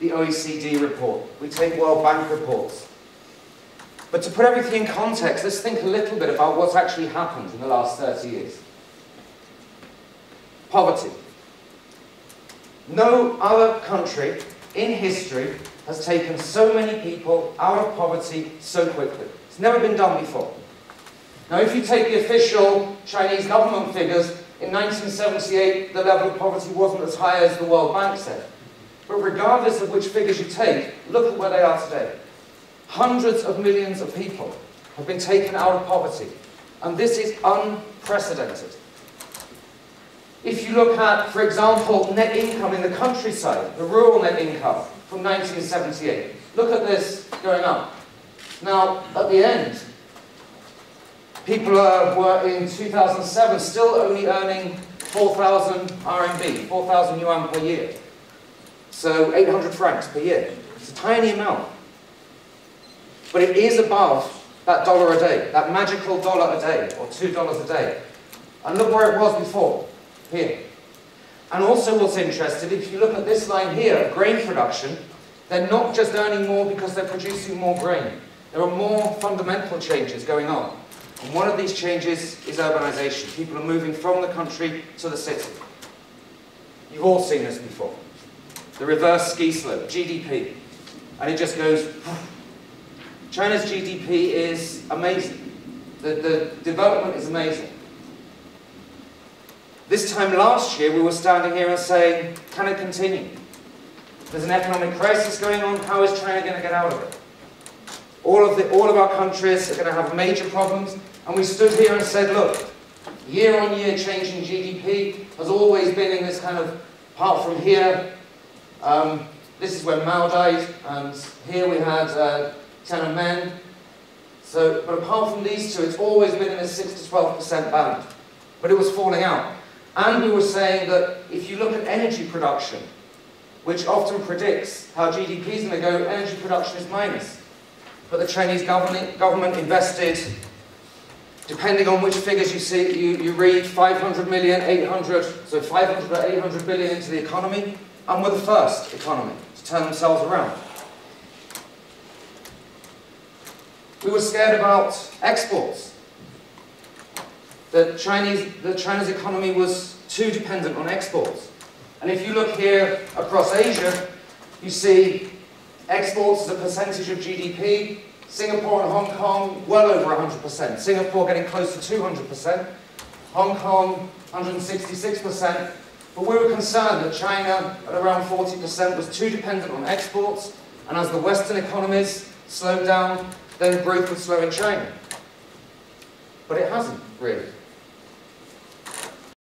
the OECD report. We take World Bank reports. But to put everything in context, let's think a little bit about what's actually happened in the last 30 years. Poverty. No other country in history has taken so many people out of poverty so quickly. It's never been done before. Now, if you take the official Chinese government figures, in 1978, the level of poverty wasn't as high as the World Bank said. But regardless of which figures you take, look at where they are today. Hundreds of millions of people have been taken out of poverty. And this is unprecedented. If you look at, for example, net income in the countryside, the rural net income from 1978, look at this going up. Now, at the end, people were in 2007 still only earning 4,000 RMB, 4,000 yuan per year. So 800 francs per year. It's a tiny amount. But it is above that dollar a day, that magical dollar a day, or $2 a day. And look where it was before, here. And also what's interesting, if you look at this line here, grain production, they're not just earning more because they're producing more grain. There are more fundamental changes going on. And one of these changes is urbanization. People are moving from the country to the city. You've all seen this before. The reverse ski slope, GDP. And it just goes... China's GDP is amazing. The development is amazing. This time last year, we were standing here and saying, can it continue? There's an economic crisis going on. How is China going to get out of it? All of our countries are going to have major problems. And we stood here and said, look, year-on-year change in GDP has always been in this kind of, apart from here, this is when Mao died, and here we had Tiananmen. So, but apart from these two, it's always been in a 6 to 12% band. But it was falling out. And we were saying that if you look at energy production, which often predicts how GDP is going to go, energy production is minus. But the Chinese government invested, depending on which figures you see, you read 500 million, 800, so 500 or 800 billion into the economy, and we're the first economy to turn themselves around. We were scared about exports. That China's economy was too dependent on exports. And if you look here across Asia, you see exports as a percentage of GDP. Singapore and Hong Kong, well over 100%. Singapore getting close to 200%. Hong Kong, 166%. But we were concerned that China, at around 40%, was too dependent on exports. And as the Western economies slowed down, then growth would slow in China. But it hasn't, really.